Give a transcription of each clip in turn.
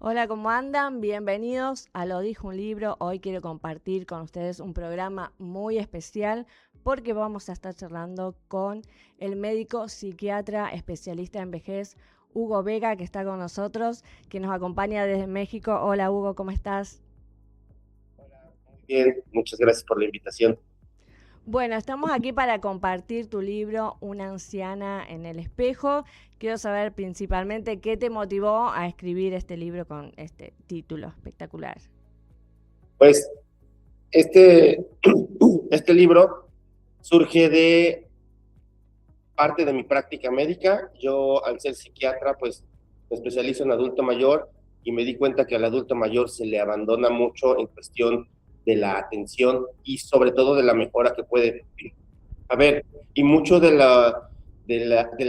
Hola, ¿cómo andan? Bienvenidos a Lo Dijo un Libro. Hoy quiero compartir con ustedes un programa muy especial porque vamos a estar charlando con el médico psiquiatra especialista en vejez, Hugo Vega, que está con nosotros, que nos acompaña desde México. Hola, Hugo, ¿cómo estás? Bien, muchas gracias por la invitación. Bueno, estamos aquí para compartir tu libro, Una anciana en el espejo. Quiero saber principalmente qué te motivó a escribir este libro con este título espectacular. Pues este, este libro surge de parte de mi práctica médica. Yo, al ser psiquiatra, pues me especializo en adulto mayor y me di cuenta que al adulto mayor se le abandona mucho en cuestión de la atención y sobre todo de la mejora que puede haber. Y mucho del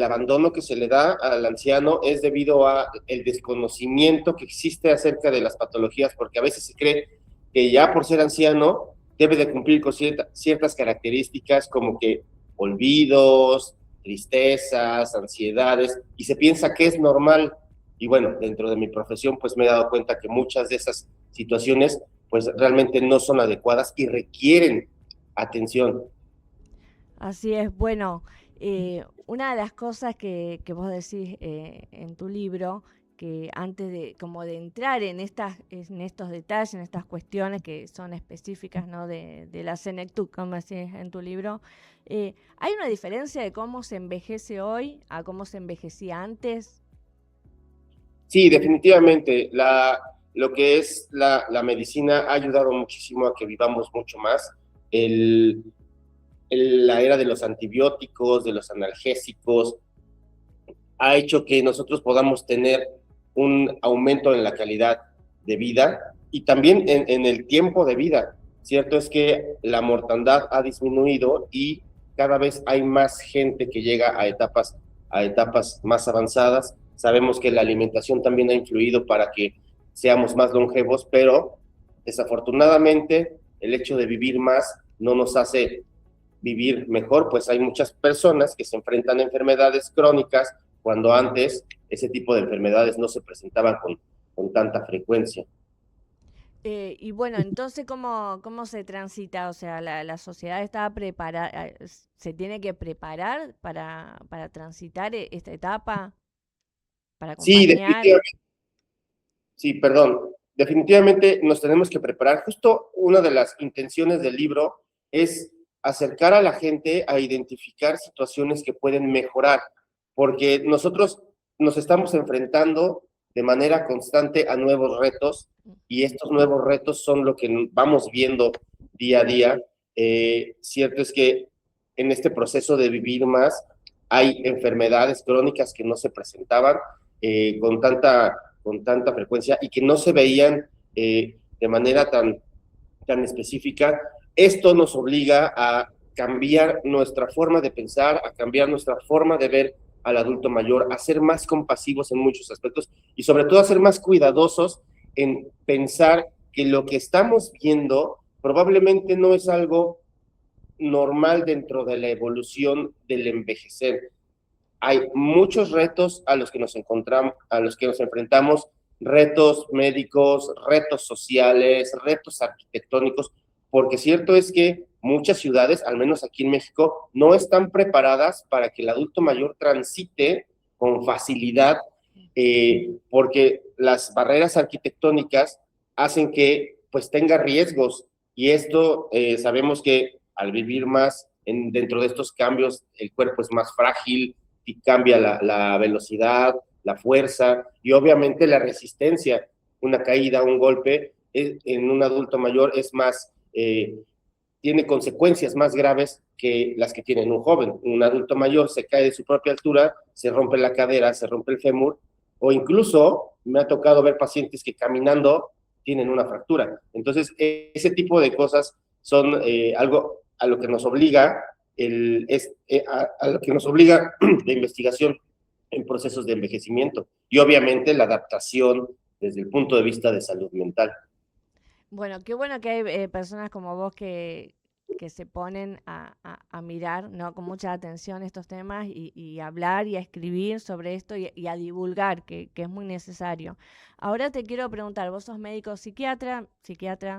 abandono que se le da al anciano es debido a el desconocimiento que existe acerca de las patologías, porque a veces se cree que ya por ser anciano debe de cumplir con ciertas características como que olvidos, tristezas, ansiedades, y se piensa que es normal. Y bueno, dentro de mi profesión, pues me he dado cuenta que muchas de esas situaciones, pues realmente no son adecuadas y requieren atención. Así es, bueno, una de las cosas que vos decís en tu libro, que antes de como de entrar en estos detalles, en estas cuestiones que son específicas, ¿no? de la senectud, como decís en tu libro, ¿hay una diferencia de cómo se envejece hoy a cómo se envejecía antes? Sí, definitivamente. Lo que es la medicina ha ayudado muchísimo a que vivamos mucho más. El, la era de los antibióticos, de los analgésicos, ha hecho que nosotros podamos tener un aumento en la calidad de vida y también en el tiempo de vida. Cierto es que la mortandad ha disminuido y cada vez hay más gente que llega a etapas más avanzadas. Sabemos que la alimentación también ha influido para que seamos más longevos, pero desafortunadamente el hecho de vivir más no nos hace vivir mejor, pues hay muchas personas que se enfrentan a enfermedades crónicas cuando antes ese tipo de enfermedades no se presentaban con tanta frecuencia. Y bueno, entonces, ¿cómo se transita? O sea, la sociedad está preparada, se tiene que preparar para transitar esta etapa, para Sí, acompañar. definitivamente, sí, perdón, definitivamente nos tenemos que preparar. Justo una de las intenciones del libro es acercar a la gente a identificar situaciones que pueden mejorar, porque nosotros nos estamos enfrentando de manera constante a nuevos retos y estos nuevos retos son lo que vamos viendo día a día. Cierto es que en este proceso de vivir más hay enfermedades crónicas que no se presentaban con tanta frecuencia y que no se veían de manera tan específica. Esto nos obliga a cambiar nuestra forma de pensar, a cambiar nuestra forma de ver al adulto mayor, a ser más compasivos en muchos aspectos y sobre todo a ser más cuidadosos en pensar que lo que estamos viendo probablemente no es algo normal dentro de la evolución del envejecer. Hay muchos retos a los que nos encontramos, a los que nos enfrentamos, retos médicos, retos sociales, retos arquitectónicos, porque cierto es que muchas ciudades, al menos aquí en México, no están preparadas para que el adulto mayor transite con facilidad, porque las barreras arquitectónicas hacen que pues tenga riesgos y esto sabemos que al vivir más dentro de estos cambios el cuerpo es más frágil, y cambia la velocidad, la fuerza y obviamente la resistencia. Una caída, un golpe en un adulto mayor es más, tiene consecuencias más graves que las que tiene un joven. Un adulto mayor se cae de su propia altura, se rompe la cadera, se rompe el fémur, o incluso me ha tocado ver pacientes que caminando tienen una fractura. Entonces, ese tipo de cosas son algo a lo que nos obliga a lo que nos obliga la investigación en procesos de envejecimiento y obviamente la adaptación desde el punto de vista de salud mental. Bueno, qué bueno que hay personas como vos que se ponen a mirar, ¿no? Con mucha atención estos temas y hablar y a escribir sobre esto y a divulgar, que es muy necesario. Ahora te quiero preguntar, vos sos médico psiquiatra,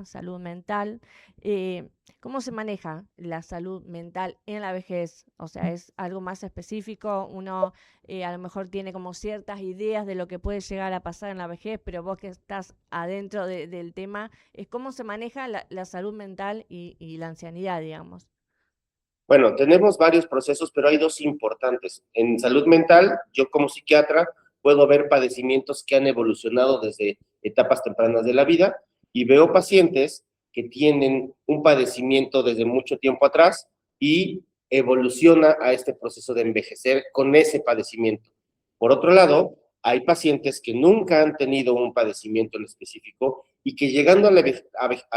salud mental, eh, ¿cómo se maneja la salud mental en la vejez? O sea, ¿es algo más específico? Uno a lo mejor tiene como ciertas ideas de lo que puede llegar a pasar en la vejez, pero vos que estás adentro del tema, es cómo se maneja la salud mental y la ancianidad, digamos. Bueno, tenemos varios procesos, pero hay dos importantes. En salud mental, yo como psiquiatra puedo ver padecimientos que han evolucionado desde etapas tempranas de la vida y veo pacientes que tienen un padecimiento desde mucho tiempo atrás y evoluciona a este proceso de envejecer con ese padecimiento. Por otro lado, hay pacientes que nunca han tenido un padecimiento en específico y que llegando a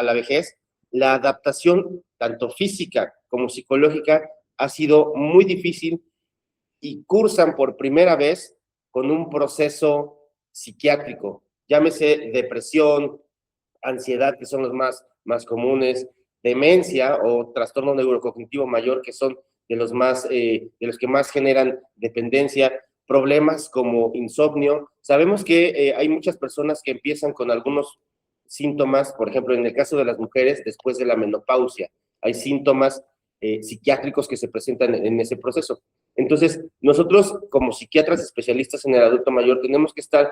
la vejez, la adaptación, tanto física como psicológica, ha sido muy difícil y cursan por primera vez con un proceso psiquiátrico, llámese depresión, ansiedad, que son los más comunes, demencia o trastorno neurocognitivo mayor, que son de los que más generan dependencia, problemas como insomnio. Sabemos que hay muchas personas que empiezan con algunos síntomas, por ejemplo, en el caso de las mujeres, después de la menopausia, hay síntomas psiquiátricos que se presentan en ese proceso. Entonces, nosotros como psiquiatras especialistas en el adulto mayor tenemos que estar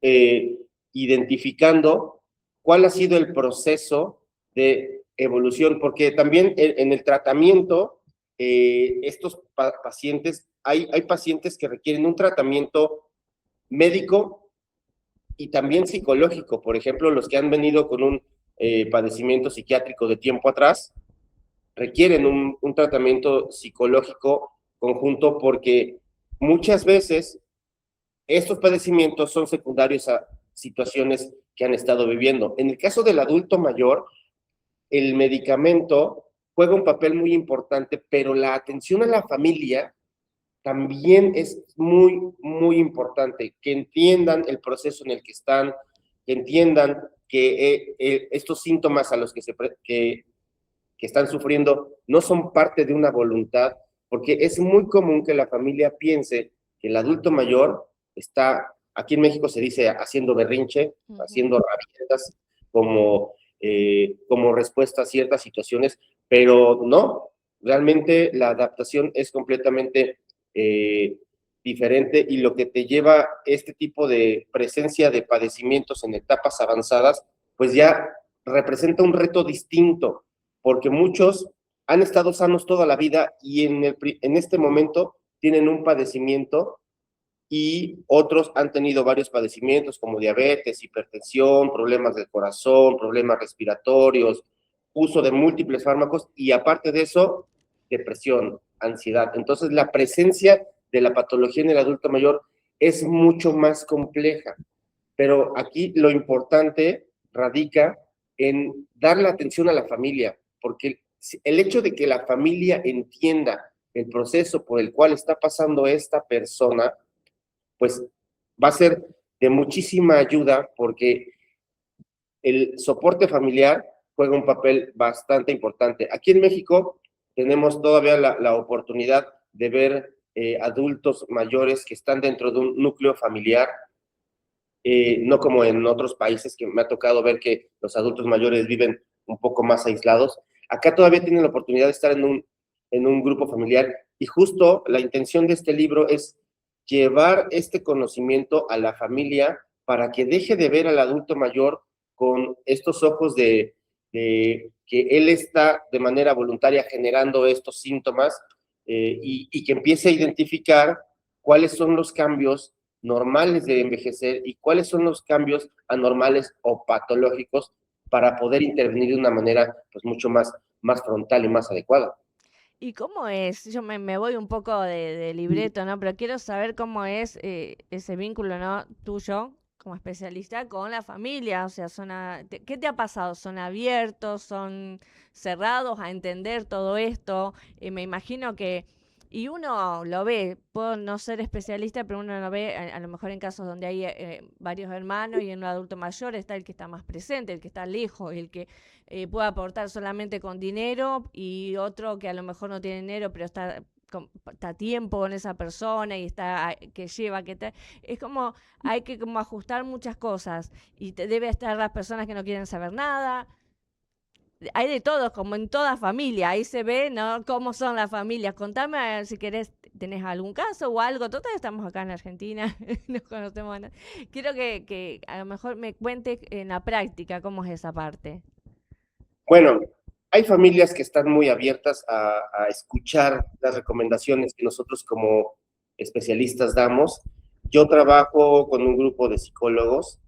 eh, identificando cuál ha sido el proceso de evolución, porque también en el tratamiento, estos pacientes, hay pacientes que requieren un tratamiento médico y también psicológico. Por ejemplo, los que han venido con un padecimiento psiquiátrico de tiempo atrás, requieren un tratamiento psicológico conjunto porque muchas veces estos padecimientos son secundarios a situaciones que han estado viviendo. En el caso del adulto mayor, el medicamento juega un papel muy importante, pero la atención a la familia también es muy importante, que entiendan el proceso en el que están, que entiendan que estos síntomas a los que están sufriendo no son parte de una voluntad, porque es muy común que la familia piense que el adulto mayor está, aquí en México se dice haciendo berrinche, Ujú. haciendo rabietas como respuesta a ciertas situaciones, pero no, realmente la adaptación es completamente eh, diferente y lo que te lleva este tipo de presencia de padecimientos en etapas avanzadas, pues ya representa un reto distinto porque muchos han estado sanos toda la vida y en este momento tienen un padecimiento y otros han tenido varios padecimientos como diabetes, hipertensión, problemas del corazón, problemas respiratorios, uso de múltiples fármacos y aparte de eso, depresión, ansiedad. Entonces la presencia de la patología en el adulto mayor es mucho más compleja, pero aquí lo importante radica en darle atención a la familia, porque el hecho de que la familia entienda el proceso por el cual está pasando esta persona, pues va a ser de muchísima ayuda porque el soporte familiar juega un papel bastante importante. Aquí en México tenemos todavía la oportunidad de ver adultos mayores que están dentro de un núcleo familiar, no como en otros países que me ha tocado ver que los adultos mayores viven un poco más aislados. Acá todavía tienen la oportunidad de estar en un grupo familiar y justo la intención de este libro es llevar este conocimiento a la familia para que deje de ver al adulto mayor con estos ojos de que él está de manera voluntaria generando estos síntomas y que empiece a identificar cuáles son los cambios normales de envejecer y cuáles son los cambios anormales o patológicos para poder intervenir de una manera pues mucho más frontal y más adecuada. ¿Y cómo es? Yo me voy un poco de libreto, ¿no? Pero quiero saber cómo es ese vínculo, ¿no? Tuyo como especialista con la familia. O sea, ¿qué te ha pasado? ¿Son abiertos? ¿Son cerrados a entender todo esto? Me imagino que Y uno lo ve, puedo no ser especialista, pero uno lo ve, a lo mejor en casos donde hay varios hermanos y en un adulto mayor está el que está más presente, el que está lejos, el que puede aportar solamente con dinero y otro que a lo mejor no tiene dinero, pero está a tiempo con esa persona y que lleva, es como, hay que como ajustar muchas cosas y debe estar las personas que no quieren saber nada. Hay de todos, como en toda familia, ahí se ve, ¿no? Cómo son las familias. Contame a ver si querés, tenés algún caso o algo. Total, estamos acá en Argentina, nos conocemos. Quiero que a lo mejor me cuentes en la práctica cómo es esa parte. Bueno, hay familias que están muy abiertas a escuchar las recomendaciones que nosotros como especialistas damos. Yo trabajo con un grupo de psicólogos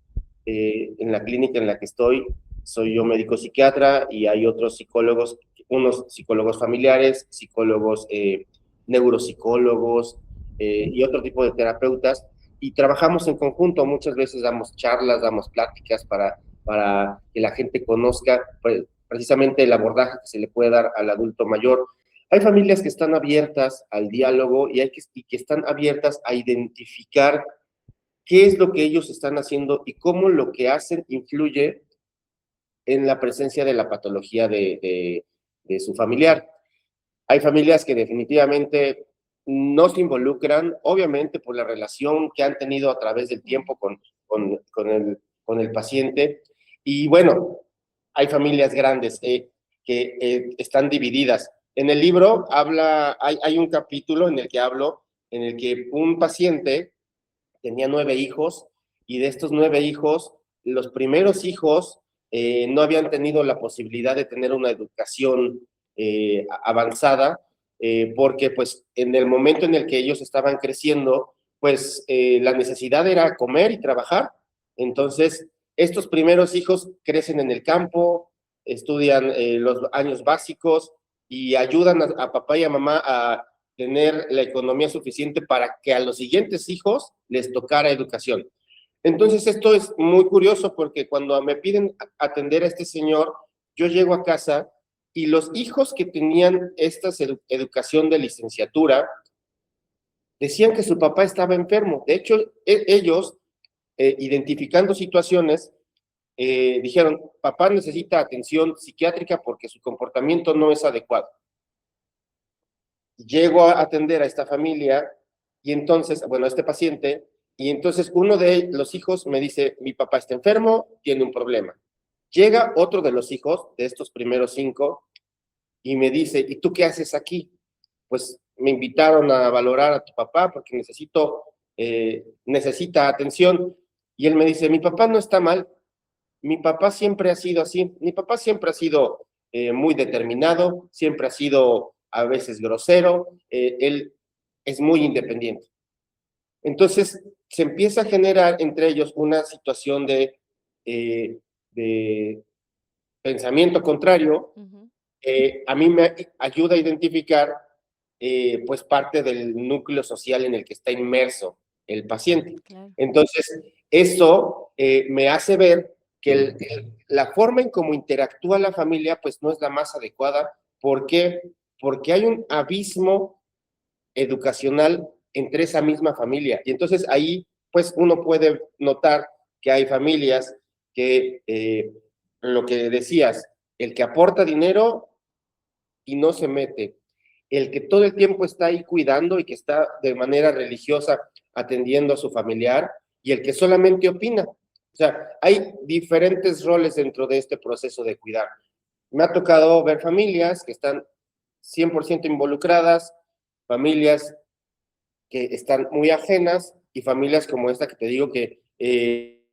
en la clínica en la que estoy. Soy yo médico psiquiatra y hay otros psicólogos, unos psicólogos familiares, psicólogos neuropsicólogos y otro tipo de terapeutas. Y trabajamos en conjunto. Muchas veces damos charlas, damos pláticas para que la gente conozca precisamente el abordaje que se le puede dar al adulto mayor. Hay familias que están abiertas al diálogo y que están abiertas a identificar qué es lo que ellos están haciendo y cómo lo que hacen influye en la presencia de la patología de su familiar. Hay familias que definitivamente no se involucran, obviamente por la relación que han tenido a través del tiempo con el paciente. Y bueno, hay familias grandes que están divididas. En el libro hay un capítulo en el que hablo, en el que un paciente tenía 9 hijos y de estos 9 hijos, los primeros hijos no habían tenido la posibilidad de tener una educación avanzada porque pues en el momento en el que ellos estaban creciendo, pues la necesidad era comer y trabajar. Entonces, estos primeros hijos crecen en el campo, estudian los años básicos y ayudan a papá y a mamá a tener la economía suficiente para que a los siguientes hijos les tocara educación. Entonces, esto es muy curioso porque cuando me piden atender a este señor, yo llego a casa y los hijos que tenían esta educación de licenciatura decían que su papá estaba enfermo. De hecho, ellos, identificando situaciones, dijeron, papá necesita atención psiquiátrica porque su comportamiento no es adecuado. Llego a atender a esta familia y entonces, bueno, a este paciente, y entonces uno de los hijos me dice, mi papá está enfermo, tiene un problema. Llega otro de los hijos, de estos primeros 5, y me dice, ¿y tú qué haces aquí? Pues me invitaron a valorar a tu papá porque necesita atención. Y él me dice, mi papá no está mal, mi papá siempre ha sido así, mi papá siempre ha sido muy determinado, siempre ha sido a veces grosero, él es muy independiente. Entonces se empieza a generar entre ellos una situación de pensamiento contrario. A mí me ayuda a identificar pues parte del núcleo social en el que está inmerso el paciente. Claro. Entonces, eso me hace ver que la forma en cómo interactúa la familia pues no es la más adecuada. ¿Por qué? Porque hay un abismo educacional entre esa misma familia. Y entonces ahí pues uno puede notar que hay familias que, lo que decías, el que aporta dinero y no se mete, el que todo el tiempo está ahí cuidando y que está de manera religiosa atendiendo a su familiar, y el que solamente opina. O sea, hay diferentes roles dentro de este proceso de cuidar. Me ha tocado ver familias que están 100% involucradas, familias que están muy ajenas y familias como esta que te digo que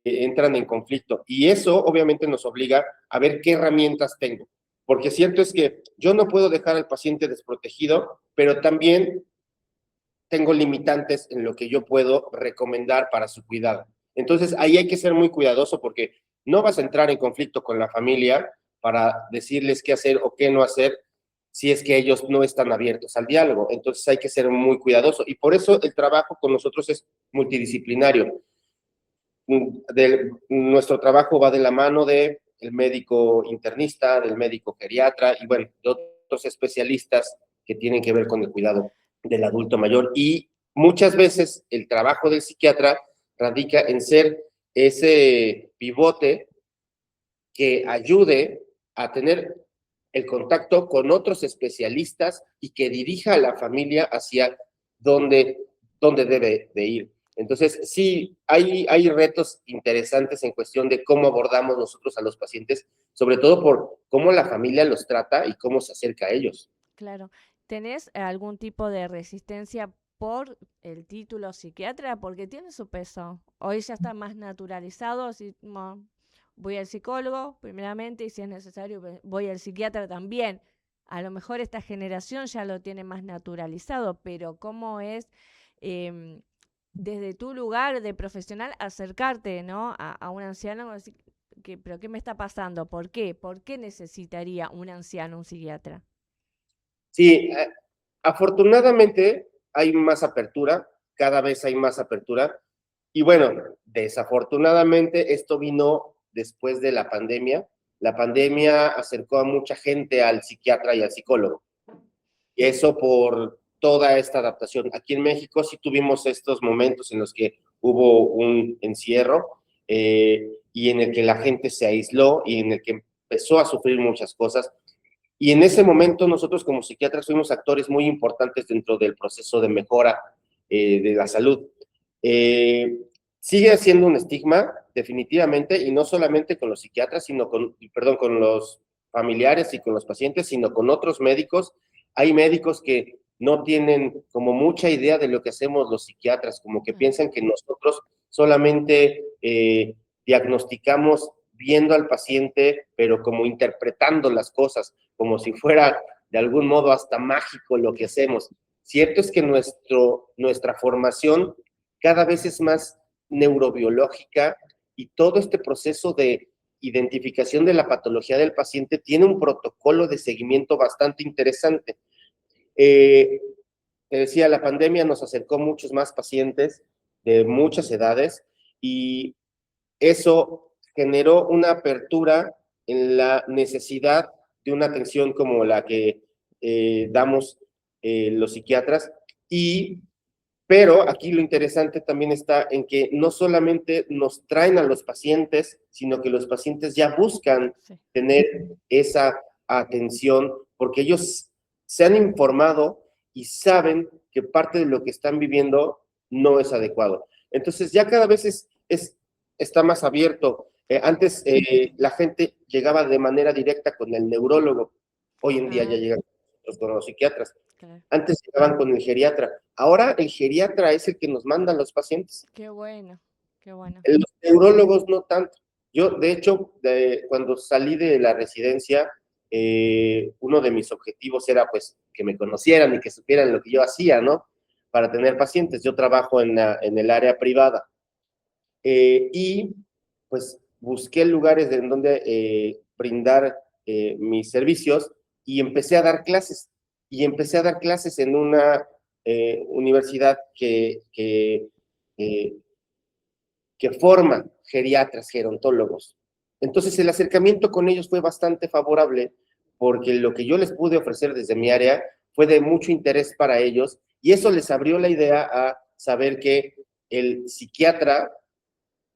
entran en conflicto. Y eso obviamente nos obliga a ver qué herramientas tengo. Porque cierto es que yo no puedo dejar al paciente desprotegido, pero también tengo limitantes en lo que yo puedo recomendar para su cuidado. Entonces ahí hay que ser muy cuidadoso porque no vas a entrar en conflicto con la familia para decirles qué hacer o qué no hacer si es que ellos no están abiertos al diálogo. Entonces hay que ser muy cuidadoso y por eso el trabajo con nosotros es multidisciplinario. Nuestro trabajo va de la mano del médico internista, del médico geriatra y bueno, de otros especialistas que tienen que ver con el cuidado del adulto mayor. Y muchas veces el trabajo del psiquiatra radica en ser ese pivote que ayude a tener el contacto con otros especialistas y que dirija a la familia hacia dónde, dónde debe de ir. Entonces, sí, hay retos interesantes en cuestión de cómo abordamos nosotros a los pacientes, sobre todo por cómo la familia los trata y cómo se acerca a ellos. Claro. ¿Tenés algún tipo de resistencia por el título psiquiatra? Porque tiene su peso. Hoy ya está más naturalizado, así, voy al psicólogo primeramente y si es necesario voy al psiquiatra también. A lo mejor esta generación ya lo tiene más naturalizado, pero ¿cómo es em, desde tu lugar de profesional acercarte, ¿no? a un anciano? Así que, ¿pero qué me está pasando? ¿Por qué? ¿Por qué necesitaría un anciano un psiquiatra? Sí, afortunadamente hay más apertura, cada vez hay más apertura. Y bueno, desafortunadamente esto vino después de la pandemia. La pandemia acercó a mucha gente al psiquiatra y al psicólogo. Y eso por toda esta adaptación. Aquí en México sí tuvimos estos momentos en los que hubo un encierro y en el que la gente se aisló y en el que empezó a sufrir muchas cosas. Y en ese momento nosotros como psiquiatras fuimos actores muy importantes dentro del proceso de mejora de la salud. Eh, Sigue siendo un estigma, definitivamente, y no solamente con los psiquiatras, sino con, perdón, con los familiares y con los pacientes, sino con otros médicos. Hay médicos que no tienen como mucha idea de lo que hacemos los psiquiatras, como que piensan que nosotros solamente diagnosticamos viendo al paciente, pero como interpretando las cosas, como si fuera de algún modo hasta mágico lo que hacemos. Cierto es que nuestra formación cada vez es más neurobiológica y todo este proceso de identificación de la patología del paciente tiene un protocolo de seguimiento bastante interesante. Te decía, la pandemia nos acercó muchos más pacientes de muchas edades y eso generó una apertura en la necesidad de una atención como la que damos los psiquiatras. Pero aquí lo interesante también está en que no solamente nos traen a los pacientes, sino que los pacientes ya buscan Sí. tener esa atención porque ellos se han informado y saben que parte de lo que están viviendo no es adecuado. Entonces ya cada vez está más abierto. Antes la gente llegaba de manera directa con el neurólogo, hoy en día ya Ah, llegan con los psiquiatras. claro. Antes llegaban con el geriatra. Ahora el geriatra es el que nos manda a los pacientes. Qué bueno, qué bueno. Los neurólogos no tanto. Yo, de hecho, cuando salí de la residencia, uno de mis objetivos era pues que me conocieran y que supieran lo que yo hacía, ¿no? Para tener pacientes. Yo trabajo en el área privada y pues busqué lugares en donde brindar mis servicios y empecé a dar clases. Y empecé a dar clases en una universidad eh, que forma geriatras, gerontólogos. Entonces el acercamiento con ellos fue bastante favorable porque lo que yo les pude ofrecer desde mi área fue de mucho interés para ellos y eso les abrió la idea a saber que el psiquiatra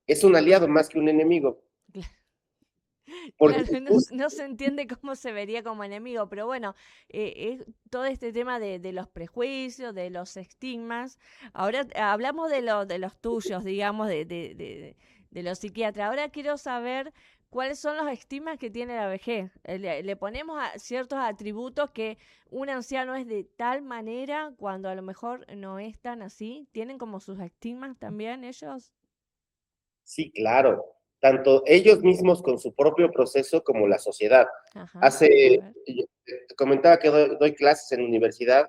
es un aliado más que un enemigo. Porque Claro, no, no se entiende cómo se vería como enemigo, pero bueno, es todo este tema de los prejuicios, de los estigmas. Ahora hablamos de los tuyos, digamos, de los psiquiatras. Ahora quiero saber cuáles son los estigmas que tiene la vejez. Le ponemos ciertos atributos que un anciano es de tal manera cuando a lo mejor no es tan así. ¿Tienen como sus estigmas también ellos? sí, claro, tanto ellos mismos con su propio proceso como la sociedad. Ajá, a ver. Yo te comentaba que doy clases en universidad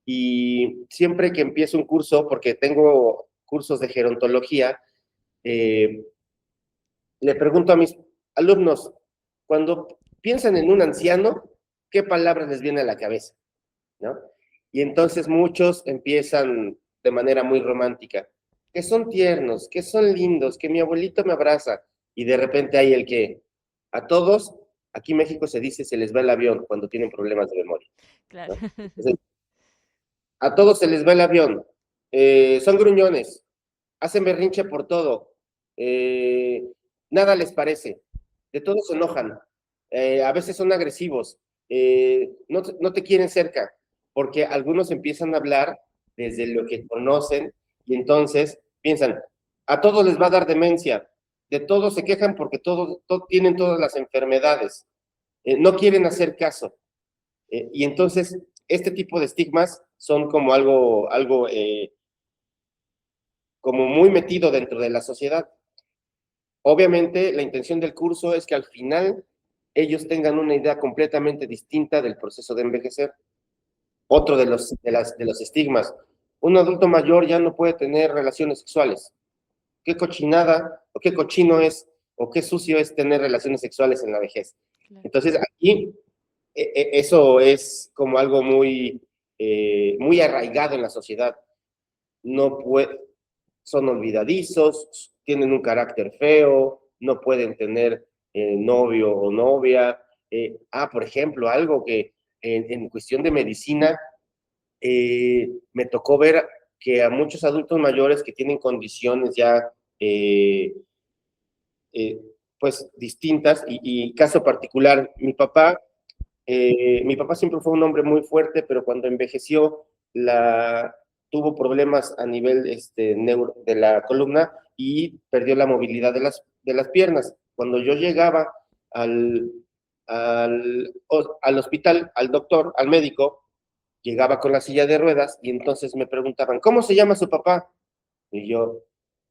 y siempre que empiezo un curso, porque tengo cursos de gerontología, eh, le pregunto a mis alumnos, cuando piensan en un anciano, ¿qué palabras les viene a la cabeza? ¿No? Y entonces muchos empiezan de manera muy romántica, que son tiernos, que son lindos, que mi abuelito me abraza, y de repente hay el que a todos, aquí en México se dice, se les va el avión cuando tienen problemas de memoria, Claro. ¿no? Entonces, a todos se les va el avión, son gruñones, hacen berrinche por todo, nada les parece, de todo se enojan, a veces son agresivos, no te quieren cerca, porque algunos empiezan a hablar desde lo que conocen y entonces piensan, a todos les va a dar demencia, de todos se quejan porque todos tienen todas las enfermedades, no quieren hacer caso. Y entonces, este tipo de estigmas son como algo como muy metido dentro de la sociedad. Obviamente, la intención del curso es que al final ellos tengan una idea completamente distinta del proceso de envejecer. Otro de los estigmas. Un adulto mayor ya no puede tener relaciones sexuales. ¿Qué cochinada o qué cochino es o qué sucio es tener relaciones sexuales en la vejez? Claro. Entonces, aquí eso es como algo muy arraigado en la sociedad. No puede, son olvidadizos, tienen un carácter feo, no pueden tener novio o novia. Por ejemplo, algo que en cuestión de medicina me tocó ver que a muchos adultos mayores que tienen condiciones ya eh, pues distintas y caso particular, mi papá siempre fue un hombre muy fuerte, pero cuando envejeció tuvo problemas a nivel de la columna y perdió la movilidad de las piernas. Cuando yo llegaba al, al hospital, al doctor, al médico, llegaba con la silla de ruedas y entonces me preguntaban, ¿cómo se llama su papá? Y yo,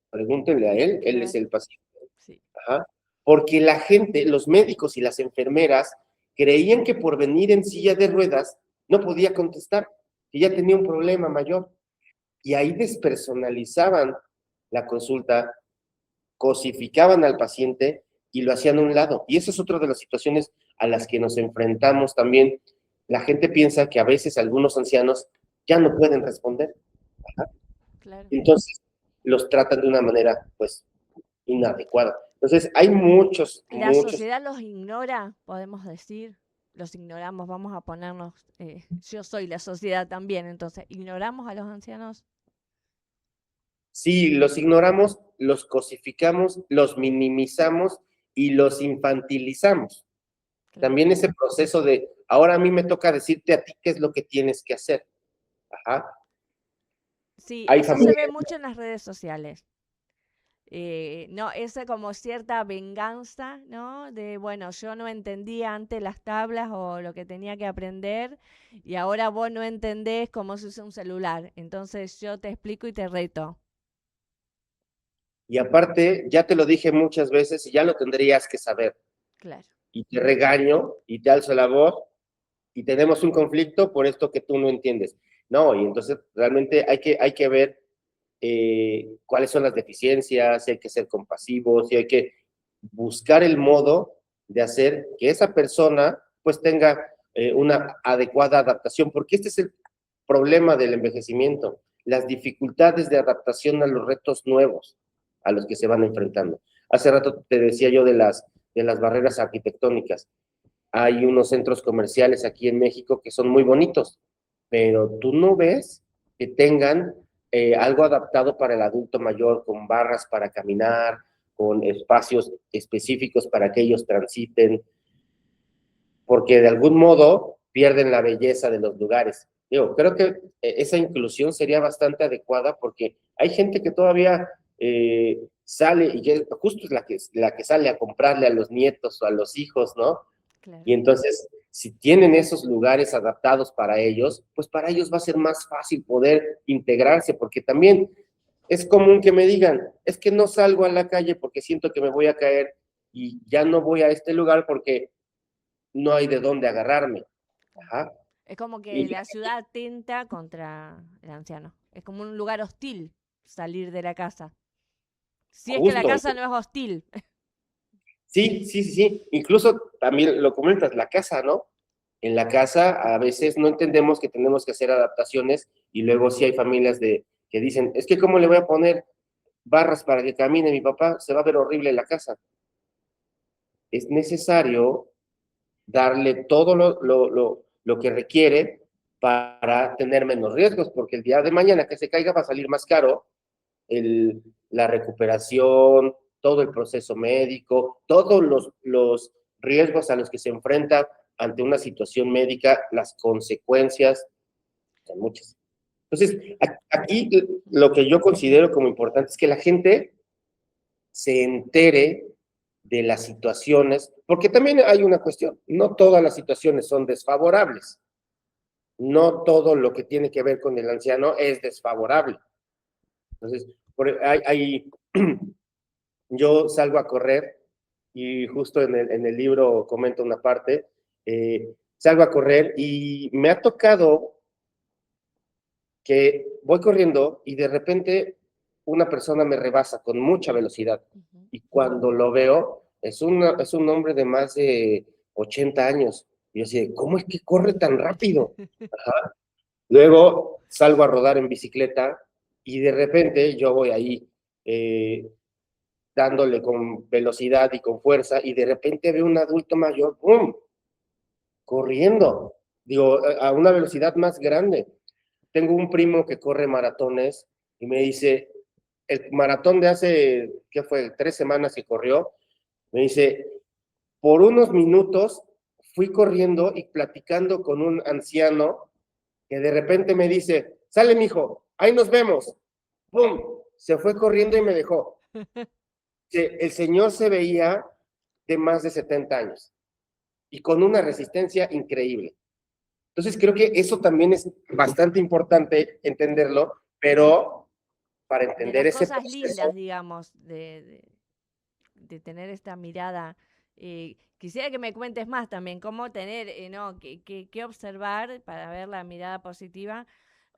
pregúntenle a él es Claro. el paciente. Sí. Ajá. Porque la gente, los médicos y las enfermeras creían que por venir en silla de ruedas no podía contestar, que ya tenía un problema mayor. Y ahí despersonalizaban la consulta, cosificaban al paciente y lo hacían a un lado. Y esa es otra de las situaciones a las que nos enfrentamos también. La gente piensa que a veces algunos ancianos ya no pueden responder. Ajá. Claro. Entonces los tratan de una manera, pues, inadecuada. Entonces, hay muchos, La muchos. sociedad los ignora, podemos decir. Los ignoramos, vamos a ponernos. Yo soy la sociedad también, entonces, ¿ignoramos a los ancianos? Sí, los ignoramos, los cosificamos, los minimizamos y los infantilizamos. Claro. También ese proceso de, ahora a mí me toca decirte a ti qué es lo que tienes que hacer. Ajá. Sí, Hay eso se ve familias. mucho en las redes sociales. No, esa como cierta venganza, ¿no? De, bueno, yo no entendía antes las tablas o lo que tenía que aprender y ahora vos no entendés cómo se usa un celular. Entonces yo te explico y te reto. Y aparte, ya te lo dije muchas veces y ya lo tendrías que saber. Claro, Y te regaño y te alzo la voz y tenemos un conflicto por esto que tú no entiendes. No, y entonces realmente hay que ver cuáles son las deficiencias, si hay que ser compasivos, si hay que buscar el modo de hacer que esa persona pues tenga una adecuada adaptación, porque este es el problema del envejecimiento, las dificultades de adaptación a los retos nuevos a los que se van enfrentando. Hace rato te decía yo de las barreras arquitectónicas. Hay unos centros comerciales aquí en México que son muy bonitos, pero tú no ves que tengan algo adaptado para el adulto mayor, con barras para caminar, con espacios específicos para que ellos transiten, porque de algún modo pierden la belleza de los lugares. Digo, creo que esa inclusión sería bastante adecuada porque hay gente que todavía sale y justo es la que sale a comprarle a los nietos o a los hijos, ¿no? claro. Y entonces, si tienen esos lugares adaptados para ellos, pues para ellos va a ser más fácil poder integrarse, porque también es común que me digan, es que no salgo a la calle porque siento que me voy a caer y ya no voy a este lugar porque no hay de dónde agarrarme. Ajá. Es como que Y la ciudad atenta contra el anciano. Es como un lugar hostil salir de la casa. Si es que la justo, casa no es hostil. sí, sí, sí, sí, incluso también lo comentas, la casa, ¿no? En la casa a veces no entendemos que tenemos que hacer adaptaciones y luego sí hay familias que dicen, es que ¿cómo le voy a poner barras para que camine mi papá? Se va a ver horrible la casa. Es necesario darle todo lo que requiere para tener menos riesgos, porque el día de mañana que se caiga va a salir más caro la recuperación, todo el proceso médico, todos los riesgos a los que se enfrenta ante una situación médica, las consecuencias, son muchas. Entonces, aquí lo que yo considero como importante es que la gente se entere de las situaciones, porque también hay una cuestión, no todas las situaciones son desfavorables, no todo lo que tiene que ver con el anciano es desfavorable. Entonces, yo salgo a correr y justo en el libro comento una parte, salgo a correr y me ha tocado que voy corriendo y de repente una persona me rebasa con mucha velocidad. Y cuando lo veo, es un hombre de más de 80 años. Y yo así, ¿cómo es que corre tan rápido? Ajá. Luego salgo a rodar en bicicleta y de repente yo voy ahí dándole con velocidad y con fuerza y de repente veo un adulto mayor, ¡pum!, corriendo, digo, a una velocidad más grande. Tengo un primo que corre maratones y me dice, el maratón de hace, ¿qué fue? 3 semanas que corrió, me dice, por unos minutos fui corriendo y platicando con un anciano que de repente me dice, sale mijo, ahí nos vemos. ¡Pum! Se fue corriendo y me dejó. El señor se veía de más de 70 años y con una resistencia increíble. Entonces creo que eso también es bastante importante entenderlo, pero para entender de las ese cosas proceso. lindas, digamos, de tener esta mirada. Quisiera que me cuentes más también, cómo tener, ¿no? Qué observar para ver la mirada positiva.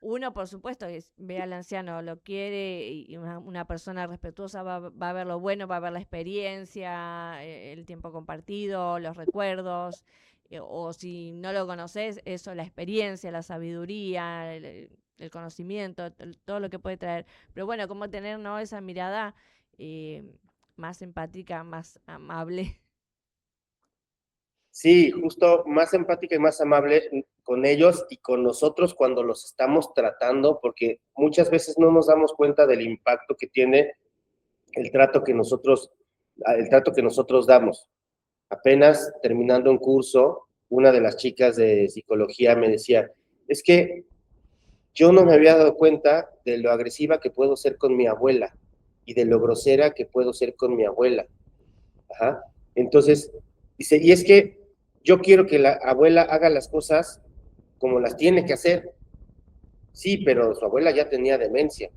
Uno, por supuesto, ve al anciano, lo quiere, y una persona respetuosa va a ver lo bueno, va a ver la experiencia, el tiempo compartido, los recuerdos, o si no lo conoces, eso, la experiencia, la sabiduría, el conocimiento, todo lo que puede traer. Pero bueno, cómo tener, ¿no?, esa mirada eh, más empática, más amable. Sí, justo más empática y más amable con ellos y con nosotros cuando los estamos tratando, porque muchas veces no nos damos cuenta del impacto que tiene el trato que nosotros, el trato que nosotros damos. Apenas terminando un curso, una de las chicas de psicología me decía, es que yo no me había dado cuenta de lo agresiva que puedo ser con mi abuela y de lo grosera que puedo ser con mi abuela. Ajá. Entonces, dice, y es que yo quiero que la abuela haga las cosas como las tiene que hacer. Sí, pero su abuela ya tenía demencia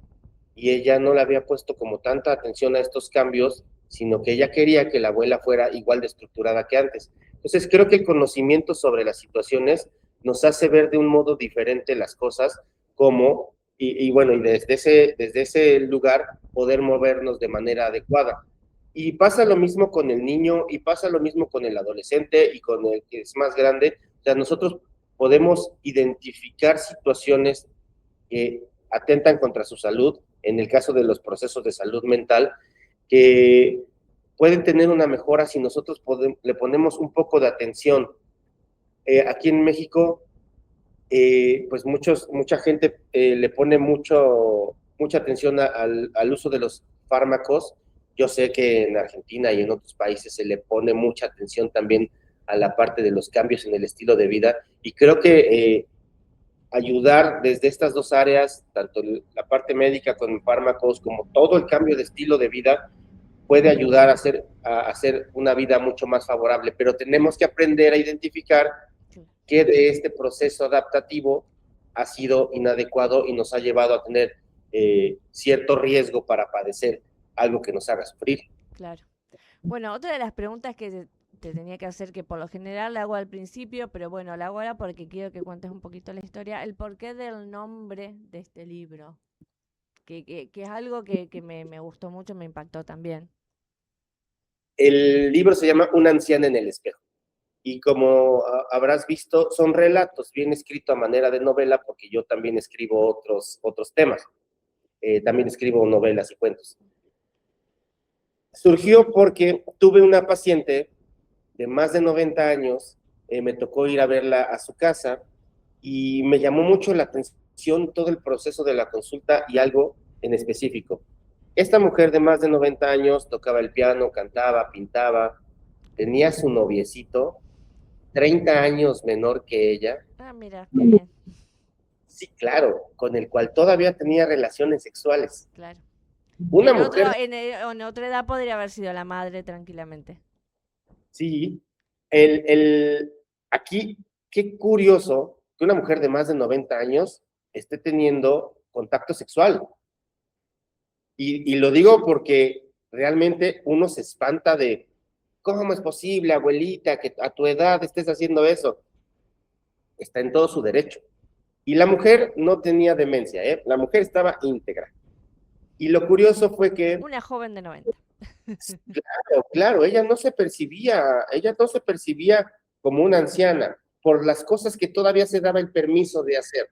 y ella no le había puesto como tanta atención a estos cambios, sino que ella quería que la abuela fuera igual de estructurada que antes. Entonces, creo que el conocimiento sobre las situaciones nos hace ver de un modo diferente las cosas, como, y bueno, y desde ese lugar poder movernos de manera adecuada. Y pasa lo mismo con el niño, y pasa lo mismo con el adolescente y con el que es más grande. O sea, nosotros podemos identificar situaciones que atentan contra su salud, en el caso de los procesos de salud mental, que pueden tener una mejora si nosotros le ponemos un poco de atención. Aquí en México, pues mucha gente le pone mucha atención al uso de los fármacos. Yo sé que en Argentina y en otros países se le pone mucha atención también a la parte de los cambios en el estilo de vida, y creo que ayudar desde estas dos áreas, tanto la parte médica con fármacos como todo el cambio de estilo de vida, puede ayudar a hacer una vida mucho más favorable, pero tenemos que aprender a identificar qué de este proceso adaptativo ha sido inadecuado y nos ha llevado a tener cierto riesgo para padecer algo que nos haga sufrir. Claro. Bueno, otra de las preguntas que te tenía que hacer, que por lo general la hago al principio, pero bueno, la hago ahora porque quiero que cuentes un poquito la historia, el porqué del nombre de este libro, que es algo que me gustó mucho, me impactó también. El libro se llama Una anciana en el espejo. Y como habrás visto, son relatos bien escritos a manera de novela, porque yo también escribo otros temas. También escribo novelas y cuentos. Surgió porque tuve una paciente de más de 90 años, me tocó ir a verla a su casa y me llamó mucho la atención todo el proceso de la consulta y algo en específico. Esta mujer de más de 90 años tocaba el piano, cantaba, pintaba, tenía su noviecito, 30 años menor que ella. Ah, mira, qué bien. Sí, claro, con el cual todavía tenía relaciones sexuales. Claro. Una mujer, En otra edad podría haber sido la madre tranquilamente. sí, aquí, qué curioso que una mujer de más de 90 años esté teniendo contacto sexual. Y lo digo porque realmente uno se espanta de, ¿cómo es posible, abuelita, que a tu edad estés haciendo eso? Está en todo su derecho. Y la mujer no tenía demencia, ¿eh? La mujer estaba íntegra. Y lo curioso fue que, Una joven de 90. claro, ella no se percibía como una anciana por las cosas que todavía se daba el permiso de hacer.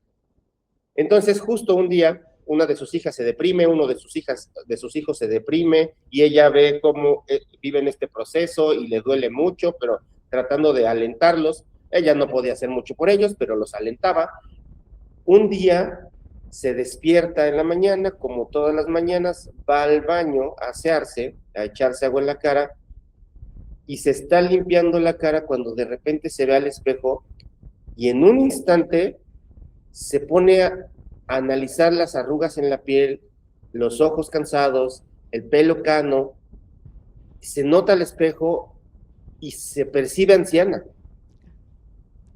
Entonces, justo un día, una de sus hijas se deprime, uno de sus hijos se deprime, y ella ve cómo viven este proceso y le duele mucho, pero tratando de alentarlos, ella no podía hacer mucho por ellos, pero los alentaba. Un día se despierta en la mañana, como todas las mañanas, va al baño a asearse, a echarse agua en la cara, y se está limpiando la cara cuando de repente se ve al espejo y en un instante se pone a analizar las arrugas en la piel, los ojos cansados, el pelo cano, se nota al espejo y se percibe anciana.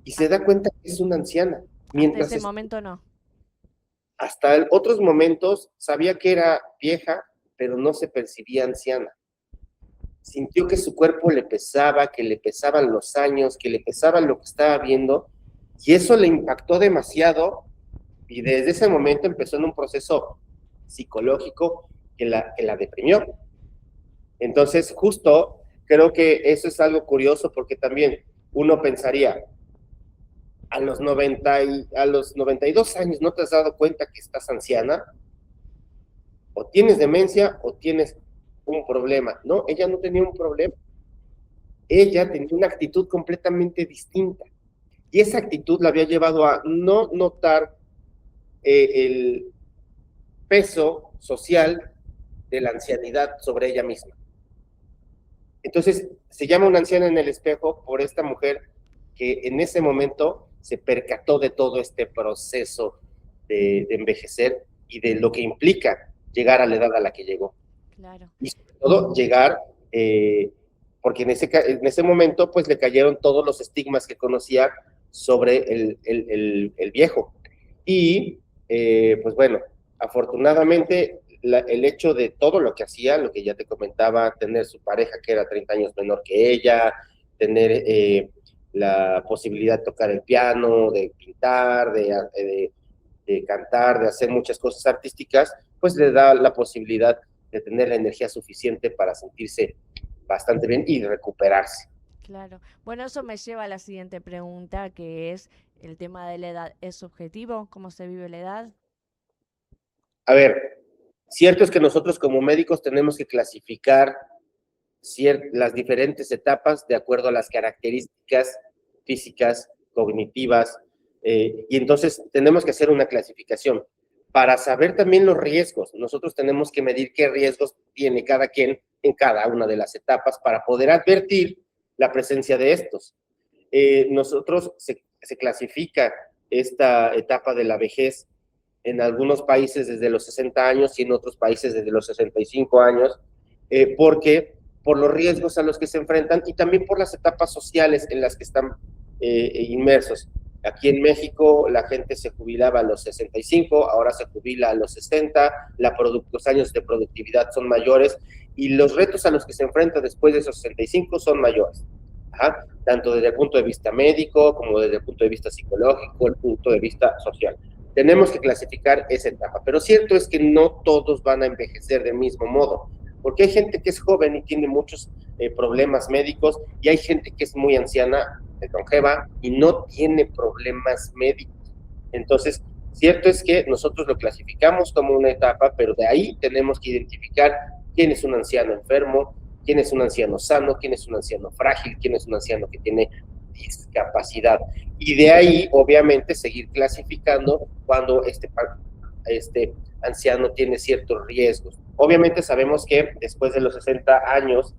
Y se da cuenta que es una anciana. Hasta Mientras ese momento no. hasta otros momentos sabía que era vieja, pero no se percibía anciana. Sintió que su cuerpo le pesaba, que le pesaban los años, que le pesaba lo que estaba viendo, y eso le impactó demasiado, y desde ese momento empezó en un proceso psicológico que la deprimió. Entonces, justo creo que eso es algo curioso, porque también uno pensaría, a los 92 años no te has dado cuenta que estás anciana, o tienes demencia o tienes un problema. No, ella no tenía un problema. Ella tenía una actitud completamente distinta. Y esa actitud la había llevado a no notar el peso social de la ancianidad sobre ella misma. Entonces, se llama una anciana en el espejo por esta mujer que en ese momento se percató de todo este proceso de envejecer y de lo que implica llegar a la edad a la que llegó. Claro. Y sobre todo llegar, porque en ese momento pues le cayeron todos los estigmas que conocía sobre el viejo. Y pues bueno, afortunadamente el hecho de todo lo que hacía, lo que ya te comentaba, tener su pareja que era 30 años menor que ella, tener la posibilidad de tocar el piano, de pintar, de cantar, de hacer muchas cosas artísticas, pues le da la posibilidad de tener la energía suficiente para sentirse bastante bien y recuperarse. Claro. Bueno, eso me lleva a la siguiente pregunta, que es el tema de la edad. ¿Es subjetivo? ¿Cómo se vive la edad? A ver, cierto es que nosotros como médicos tenemos que clasificar las diferentes etapas de acuerdo a las características físicas, cognitivas, y entonces tenemos que hacer una clasificación. Para saber también los riesgos, nosotros tenemos que medir qué riesgos tiene cada quien en cada una de las etapas para poder advertir la presencia de estos. Nosotros se clasifica esta etapa de la vejez en algunos países desde los 60 años y en otros países desde los 65 años, porque por los riesgos a los que se enfrentan y también por las etapas sociales en las que están inmersos. Aquí en México la gente se jubilaba a los 65, ahora se jubila a los 60, los años de productividad son mayores y los retos a los que se enfrenta después de esos 65 son mayores. Ajá, tanto desde el punto de vista médico como desde el punto de vista psicológico, el punto de vista social. Tenemos que clasificar esa etapa, pero cierto es que no todos van a envejecer del mismo modo, porque hay gente que es joven y tiene muchos problemas médicos y hay gente que es muy anciana, longeva, y no tiene problemas médicos. Entonces, cierto es que nosotros lo clasificamos como una etapa, pero de ahí tenemos que identificar quién es un anciano enfermo, quién es un anciano sano, quién es un anciano frágil, quién es un anciano que tiene discapacidad. Y de ahí, obviamente, seguir clasificando cuando este anciano tiene ciertos riesgos. Obviamente sabemos que después de los 60 años,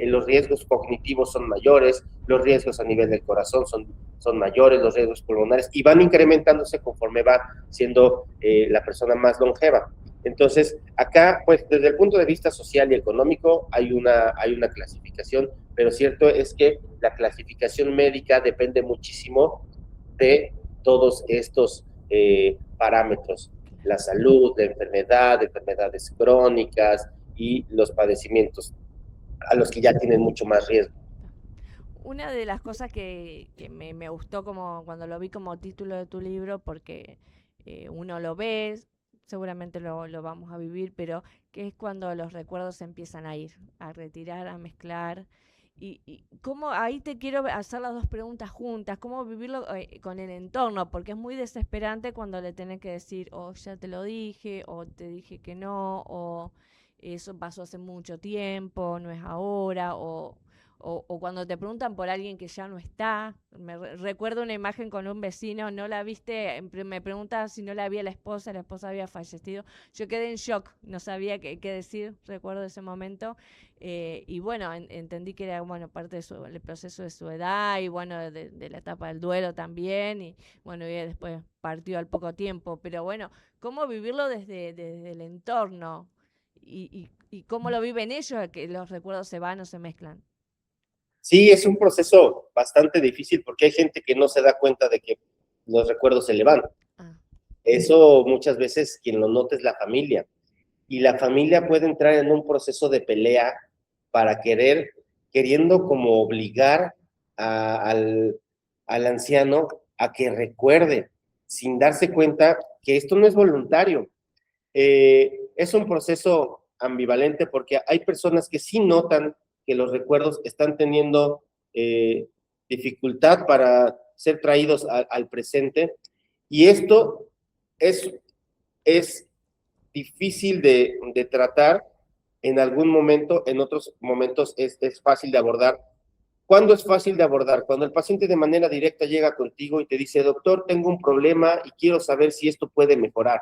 los riesgos cognitivos son mayores, los riesgos a nivel del corazón son mayores, los riesgos pulmonares, y van incrementándose conforme va siendo la persona más longeva. Entonces, acá, pues, desde el punto de vista social y económico, hay una clasificación, pero cierto es que la clasificación médica depende muchísimo de todos estos parámetros: la salud, la enfermedad, enfermedades crónicas y los padecimientos a los que ya tienen mucho más riesgo. Una de las cosas que me gustó como cuando lo vi como título de tu libro, porque uno lo ve, seguramente lo vamos a vivir, pero que es cuando los recuerdos se empiezan a ir, a retirar, a mezclar. Y cómo, ahí te quiero hacer las dos preguntas juntas, cómo vivirlo con el entorno, porque es muy desesperante cuando le tenés que decir, oh, ya te lo dije, o te dije que no, o eso pasó hace mucho tiempo, no es ahora, o cuando te preguntan por alguien que ya no está. Recuerdo una imagen con un vecino, no la viste, me pregunta si no la había la esposa había fallecido. Yo quedé en shock, no sabía qué decir, recuerdo ese momento. Y bueno, entendí que era bueno parte del proceso de su edad y bueno, de la etapa del duelo también. Y bueno, y después partió al poco tiempo. Pero bueno, ¿cómo vivirlo desde el entorno? Y cómo lo viven ellos, que los recuerdos se van o se mezclan. Sí, es un proceso bastante difícil porque hay gente que no se da cuenta de que los recuerdos se le van. Ah. Eso muchas veces quien lo nota es la familia. Y la familia puede entrar en un proceso de pelea para queriendo como obligar al anciano a que recuerde, sin darse cuenta que esto no es voluntario. Es un proceso ambivalente porque hay personas que sí notan que los recuerdos están teniendo dificultad para ser traídos al presente, y esto es, es difícil de tratar en algún momento, en otros momentos es fácil de abordar. ¿Cuándo es fácil de abordar? Cuando el paciente de manera directa llega contigo y te dice: doctor, tengo un problema y quiero saber si esto puede mejorar.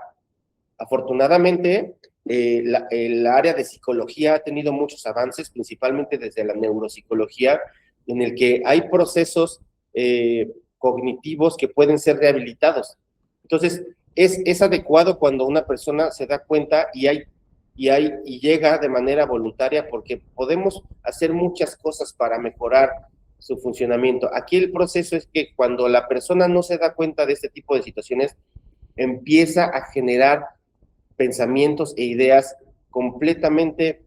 Afortunadamente, el área de psicología ha tenido muchos avances, principalmente desde la neuropsicología, en el que hay procesos cognitivos que pueden ser rehabilitados. Entonces, es adecuado cuando una persona se da cuenta y llega de manera voluntaria, porque podemos hacer muchas cosas para mejorar su funcionamiento. Aquí el proceso es que cuando la persona no se da cuenta de este tipo de situaciones, empieza a generar pensamientos e ideas completamente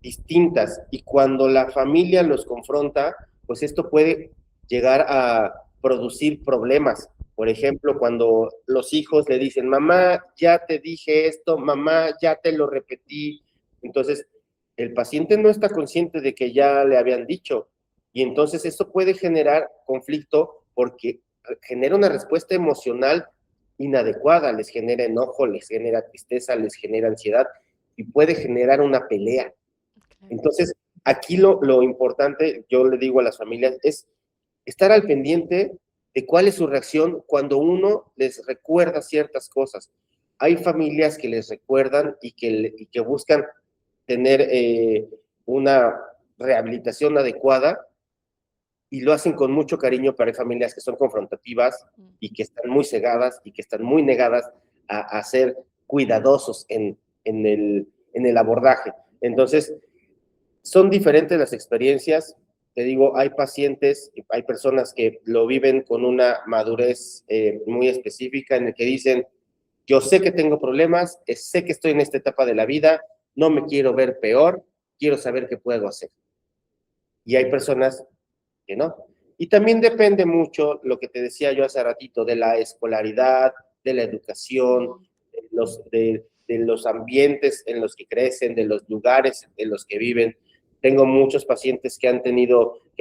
distintas, y cuando la familia los confronta, pues esto puede llegar a producir problemas. Por ejemplo, cuando los hijos le dicen: mamá, ya te dije esto, mamá, ya te lo repetí. Entonces, el paciente no está consciente de que ya le habían dicho, y entonces esto puede generar conflicto porque genera una respuesta emocional inadecuada, les genera enojo, les genera tristeza, les genera ansiedad, y puede generar una pelea. Entonces, aquí lo importante, yo le digo a las familias, es estar al pendiente de cuál es su reacción cuando uno les recuerda ciertas cosas. Hay familias que les recuerdan y que buscan tener una rehabilitación adecuada, y lo hacen con mucho cariño, pero hay familias que son confrontativas y que están muy cegadas y que están muy negadas a ser cuidadosos en el abordaje. Entonces, son diferentes las experiencias. Te digo, hay pacientes, hay personas que lo viven con una madurez muy específica, en el que dicen: yo sé que tengo problemas, sé que estoy en esta etapa de la vida, no me quiero ver peor, quiero saber qué puedo hacer. Y hay personas que no. Y también depende mucho, lo que te decía yo hace ratito, de la escolaridad, de la educación, de los ambientes en los que crecen, de los lugares en los que viven. Tengo muchos pacientes que han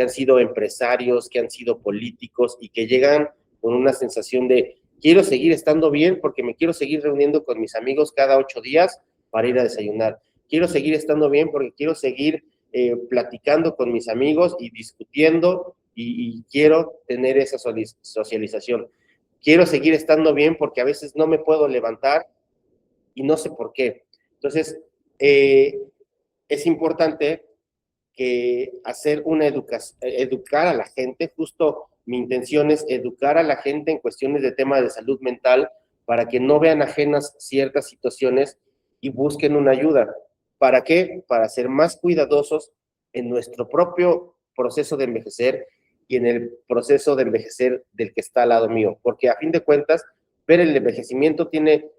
sido empresarios, que han sido políticos, y que llegan con una sensación de: quiero seguir estando bien porque me quiero seguir reuniendo con mis amigos cada 8 días para ir a desayunar. Quiero seguir estando bien porque quiero seguir platicando con mis amigos y discutiendo y quiero tener esa socialización. Quiero seguir estando bien porque a veces no me puedo levantar y no sé por qué. Entonces, es importante que hacer una educar a la gente, justo mi intención es educar a la gente en cuestiones de tema de salud mental para que no vean ajenas ciertas situaciones y busquen una ayuda. ¿Para qué? Para ser más cuidadosos en nuestro propio proceso de envejecer y en el proceso de envejecer del que está al lado mío, porque a fin de cuentas, ver el envejecimiento tiene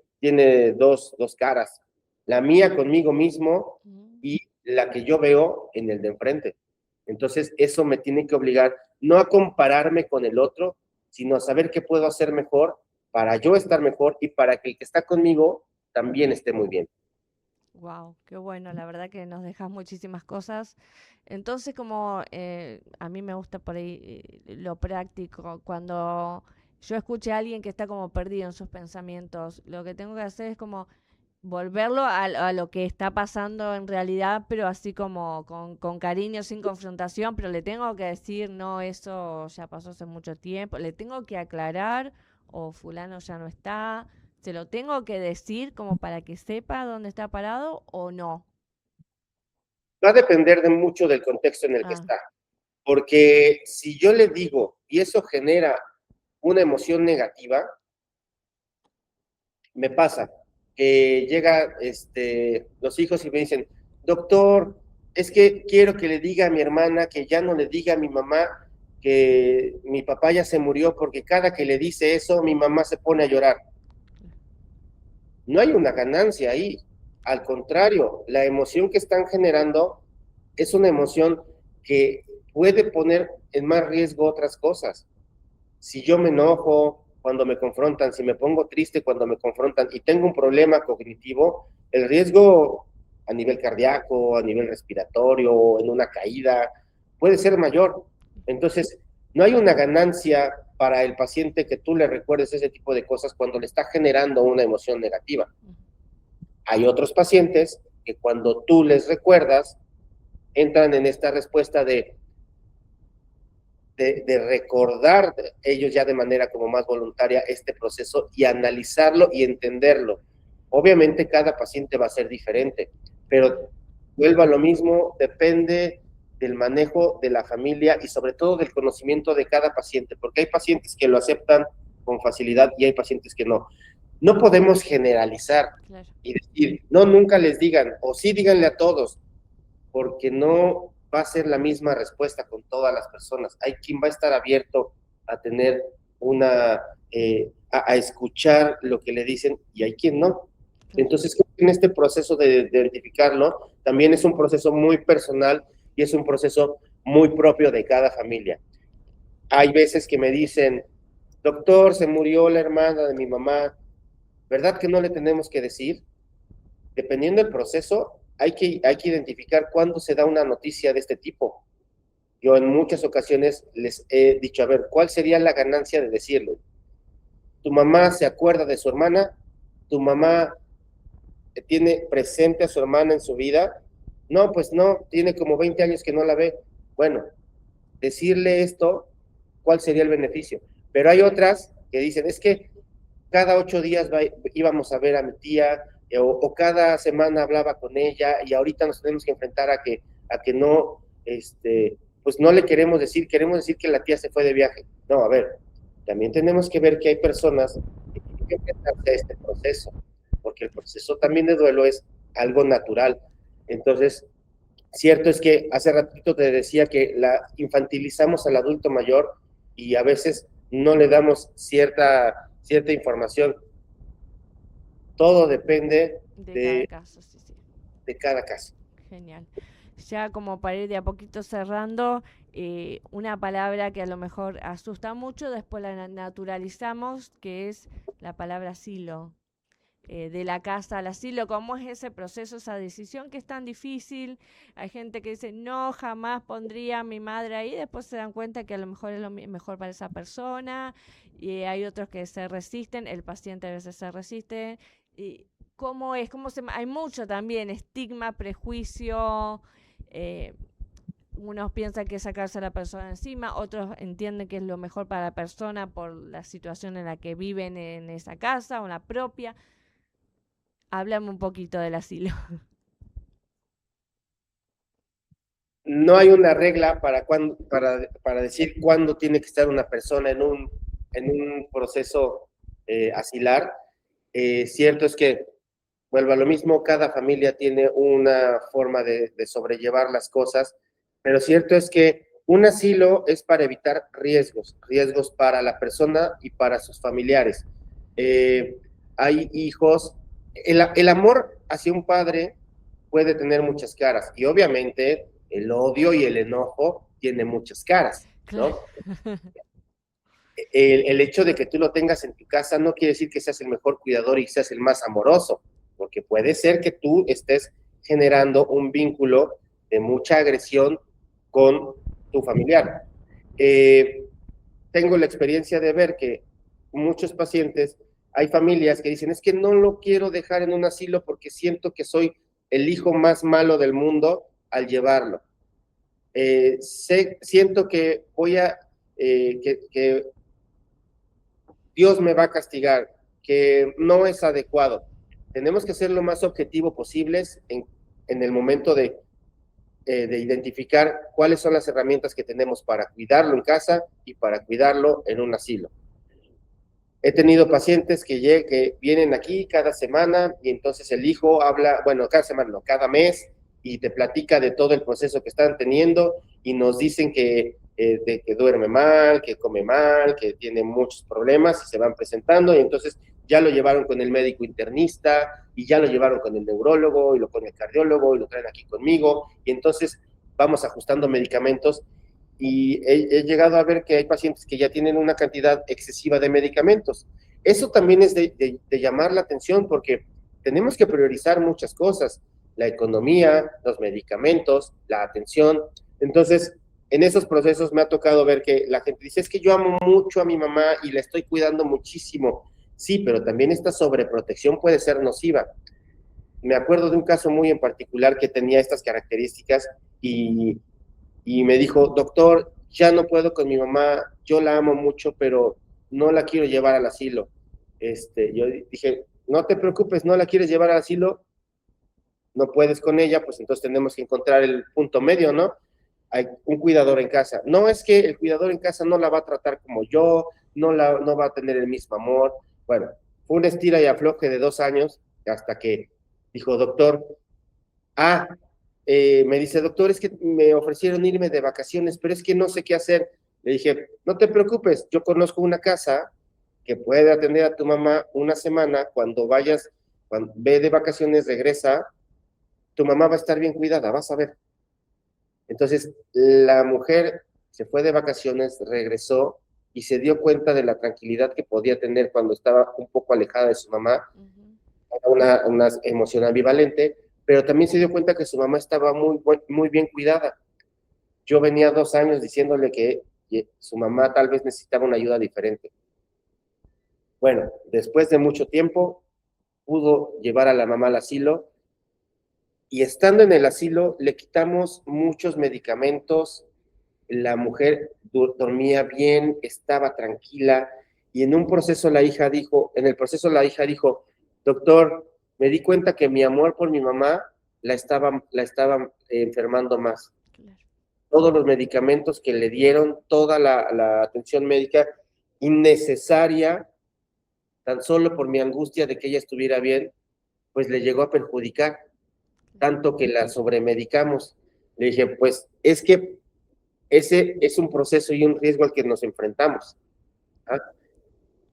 dos caras, la mía conmigo mismo y la que yo veo en el de enfrente. Entonces, eso me tiene que obligar no a compararme con el otro, sino a saber qué puedo hacer mejor para yo estar mejor y para que el que está conmigo también esté muy bien. Wow, qué bueno, la verdad que nos dejas muchísimas cosas. Entonces, como a mí me gusta por ahí lo práctico, cuando yo escuché a alguien que está como perdido en sus pensamientos, lo que tengo que hacer es como volverlo a lo que está pasando en realidad, pero así como con cariño, sin confrontación, pero le tengo que decir, no, eso ya pasó hace mucho tiempo, le tengo que aclarar, o fulano ya no está, se lo tengo que decir como para que sepa dónde está parado o no. Va a depender de mucho del contexto en el que Ah, está, porque si yo le digo y eso genera una emoción negativa, me pasa que llega los hijos y me dicen, doctor, es que quiero que le diga a mi hermana que ya no le diga a mi mamá que mi papá ya se murió porque cada que le dice eso mi mamá se pone a llorar. No hay una ganancia ahí, al contrario, la emoción que están generando es una emoción que puede poner en más riesgo otras cosas. Si yo me enojo cuando me confrontan, si me pongo triste cuando me confrontan y tengo un problema cognitivo, el riesgo a nivel cardíaco, a nivel respiratorio, en una caída, puede ser mayor. Entonces, no hay una ganancia para el paciente que tú le recuerdes ese tipo de cosas cuando le está generando una emoción negativa. Hay otros pacientes que cuando tú les recuerdas, entran en esta respuesta de recordar ellos ya de manera como más voluntaria este proceso y analizarlo y entenderlo. Obviamente cada paciente va a ser diferente, pero vuelva a lo mismo, depende del manejo de la familia y sobre todo del conocimiento de cada paciente, porque hay pacientes que lo aceptan con facilidad y hay pacientes que no. No podemos generalizar claro. y decir, no, nunca les digan, o sí díganle a todos, porque no va a ser la misma respuesta con todas las personas. Hay quien va a estar abierto a tener a escuchar lo que le dicen y hay quien no. Claro. Entonces, en este proceso de identificarlo, también es un proceso muy personal y es un proceso muy propio de cada familia. Hay veces que me dicen, doctor, se murió la hermana de mi mamá, ¿verdad que no le tenemos que decir? Dependiendo del proceso, hay que identificar cuándo se da una noticia de este tipo. Yo en muchas ocasiones les he dicho, a ver, ¿cuál sería la ganancia de decirlo? Tu mamá se acuerda de su hermana, tu mamá tiene presente a su hermana en su vida. No, pues no, tiene como 20 años que no la ve. Bueno, decirle esto, ¿cuál sería el beneficio? Pero hay otras que dicen, es que cada 8 días íbamos a ver a mi tía, o cada semana hablaba con ella, y ahorita nos tenemos que enfrentar a que no, pues no le queremos decir que la tía se fue de viaje. No, a ver, también tenemos que ver que hay personas que tienen que enfrentarse a este proceso, porque el proceso también de duelo es algo natural. Entonces, cierto es que hace ratito te decía que la infantilizamos al adulto mayor y a veces no le damos cierta información. Todo depende De cada de, caso, sí, sí. de cada caso. Genial. Ya como para ir de a poquito cerrando, una palabra que a lo mejor asusta mucho, después la naturalizamos, que es la palabra asilo. De la casa al asilo, cómo es ese proceso, esa decisión que es tan difícil. Hay gente que dice, no, jamás pondría a mi madre ahí, después se dan cuenta que a lo mejor es lo mejor para esa persona, y hay otros que se resisten, el paciente a veces se resiste. Y ¿cómo es? Hay mucho también estigma, prejuicio, eh, unos piensan que es sacarse a la persona encima, otros entienden que es lo mejor para la persona por la situación en la que viven en esa casa o en la propia. Háblame un poquito del asilo. No hay una regla para decir cuándo tiene que estar una persona en un proceso asilar. Cierto es que, vuelvo a lo mismo, cada familia tiene una forma de sobrellevar las cosas, pero cierto es que un asilo es para evitar riesgos para la persona y para sus familiares. Eh, Hay hijos, el amor hacia un padre puede tener muchas caras y obviamente el odio y el enojo tiene muchas caras, Claro. ¿no? El hecho de que tú lo tengas en tu casa no quiere decir que seas el mejor cuidador y seas el más amoroso, porque puede ser que tú estés generando un vínculo de mucha agresión con tu familiar. Eh, Tengo la experiencia de ver que muchos pacientes, hay familias que dicen, es que no lo quiero dejar en un asilo porque siento que soy el hijo más malo del mundo al llevarlo. Siento que que Dios me va a castigar, que no es adecuado. Tenemos que ser lo más objetivo posibles en el momento de identificar cuáles son las herramientas que tenemos para cuidarlo en casa y para cuidarlo en un asilo. He tenido pacientes que vienen aquí cada semana y entonces el hijo habla, bueno, cada semana, no, cada mes, y te platica de todo el proceso que están teniendo y nos dicen que duerme mal, que come mal, que tiene muchos problemas y se van presentando y entonces ya lo llevaron con el médico internista y ya lo llevaron con el neurólogo y lo con el cardiólogo y lo traen aquí conmigo y entonces vamos ajustando medicamentos y he llegado a ver que hay pacientes que ya tienen una cantidad excesiva de medicamentos. Eso también es de llamar la atención porque tenemos que priorizar muchas cosas, la economía, los medicamentos, la atención. Entonces, en esos procesos me ha tocado ver que la gente dice, es que yo amo mucho a mi mamá y la estoy cuidando muchísimo. Sí, pero también esta sobreprotección puede ser nociva. Me acuerdo de un caso muy en particular que tenía estas características y me dijo, doctor, ya no puedo con mi mamá, yo la amo mucho, pero no la quiero llevar al asilo. Yo dije, no te preocupes, no la quieres llevar al asilo, no puedes con ella, pues entonces tenemos que encontrar el punto medio, ¿no? Hay un cuidador en casa. No es que el cuidador en casa no la va a tratar como yo, no va a tener el mismo amor. Bueno, fue un estira y afloje de 2 años hasta que dijo, doctor, ah, me dice, doctor, es que me ofrecieron irme de vacaciones, pero es que no sé qué hacer. Le dije, no te preocupes, yo conozco una casa que puede atender a tu mamá una semana. Cuando vayas, cuando ve de vacaciones, regresa, tu mamá va a estar bien cuidada, vas a ver. Entonces, la mujer se fue de vacaciones, regresó y se dio cuenta de la tranquilidad que podía tener cuando estaba un poco alejada de su mamá, una emoción ambivalente, pero también se dio cuenta que su mamá estaba muy bien cuidada. Yo venía 2 años diciéndole que su mamá tal vez necesitaba una ayuda diferente. Bueno, después de mucho tiempo, pudo llevar a la mamá al asilo y estando en el asilo le quitamos muchos medicamentos, la mujer dormía bien, estaba tranquila y en el proceso la hija dijo, doctor, me di cuenta que mi amor por mi mamá la estaba enfermando más. Claro. Todos los medicamentos que le dieron, toda la atención médica innecesaria, tan solo por mi angustia de que ella estuviera bien, pues le llegó a perjudicar, tanto que la sobremedicamos. Le dije, pues es que ese es un proceso y un riesgo al que nos enfrentamos. ¿Ah?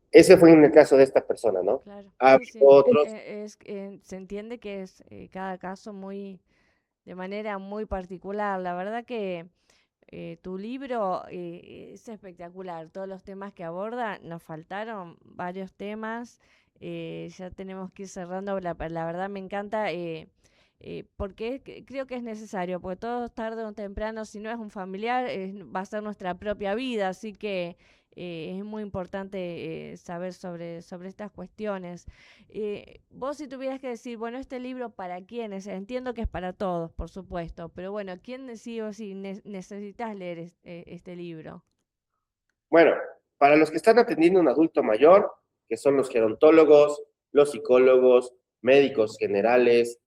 Ese fue en el caso de esta persona, ¿no? Claro, Hay sí, sí. otros. Se entiende que es cada caso muy, de manera muy particular. La verdad que tu libro es espectacular. Todos los temas que aborda, nos faltaron varios temas. Ya tenemos que ir cerrando. La verdad me encanta porque creo que es necesario, porque todo tarde o temprano, si no es un familiar, va a ser nuestra propia vida. Así que es muy importante saber sobre estas cuestiones. Vos si tuvieras que decir, bueno, este libro para quiénes, entiendo que es para todos, por supuesto, pero bueno, ¿quién sí o sí necesitas leer este libro? Bueno, para los que están atendiendo a un adulto mayor, que son los gerontólogos, los psicólogos, médicos generales,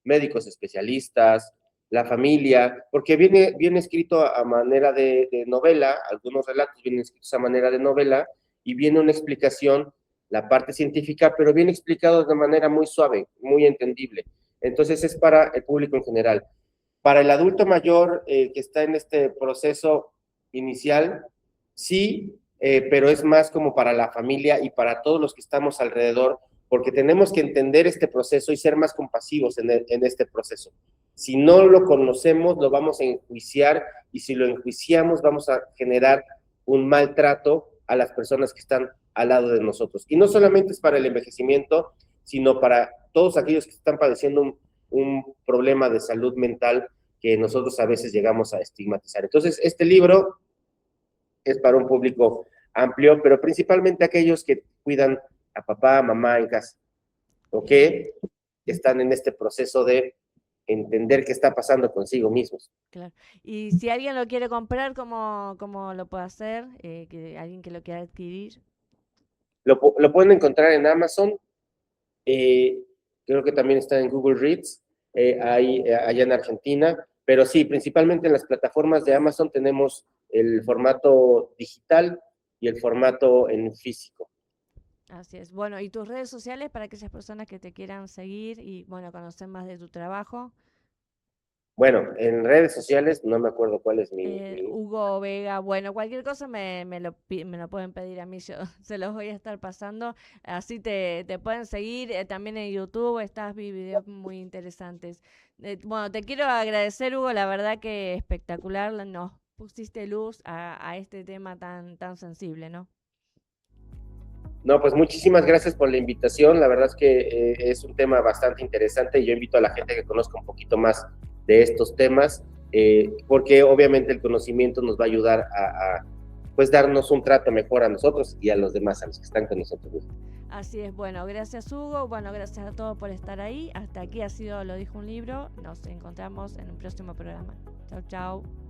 médicos especialistas, la familia, porque viene escrito a manera de novela, algunos relatos vienen escritos a manera de novela, y viene una explicación, la parte científica, pero viene explicado de manera muy suave, muy entendible. Entonces es para el público en general. Para el adulto mayor que está en este proceso inicial, sí, pero es más como para la familia y para todos los que estamos alrededor, porque tenemos que entender este proceso y ser más compasivos en este proceso. Si no lo conocemos, lo vamos a enjuiciar, y si lo enjuiciamos, vamos a generar un maltrato a las personas que están al lado de nosotros. Y no solamente es para el envejecimiento, sino para todos aquellos que están padeciendo un problema de salud mental que nosotros a veces llegamos a estigmatizar. Entonces, este libro es para un público amplio, pero principalmente aquellos que cuidan a papá, mamá en casa, o que están en este proceso de entender qué está pasando consigo mismos. Claro. Y si alguien lo quiere comprar, ¿cómo lo puede hacer? Alguien que lo quiera adquirir. Lo pueden encontrar en Amazon, creo que también está en Google Reads, allá en Argentina, pero sí, principalmente en las plataformas de Amazon tenemos el formato digital y el formato en físico. Así es. Bueno, ¿y tus redes sociales para aquellas personas que te quieran seguir y, bueno, conocer más de tu trabajo? Bueno, en redes sociales no me acuerdo cuál es mi. Hugo Vega, bueno, cualquier cosa me lo pueden pedir a mí, yo se los voy a estar pasando, así te pueden seguir, también en YouTube estás videos muy interesantes. Bueno, te quiero agradecer, Hugo, la verdad que espectacular, nos pusiste luz a este tema tan sensible, ¿no? No, pues muchísimas gracias por la invitación. La verdad es que es un tema bastante interesante y yo invito a la gente que conozca un poquito más de estos temas, porque obviamente el conocimiento nos va a ayudar pues darnos un trato mejor a nosotros y a los demás, a los que están con nosotros. Así es, bueno, gracias Hugo, bueno, gracias a todos por estar ahí. Hasta aquí ha sido Lo dijo un libro, nos encontramos en un próximo programa. Chau, chau.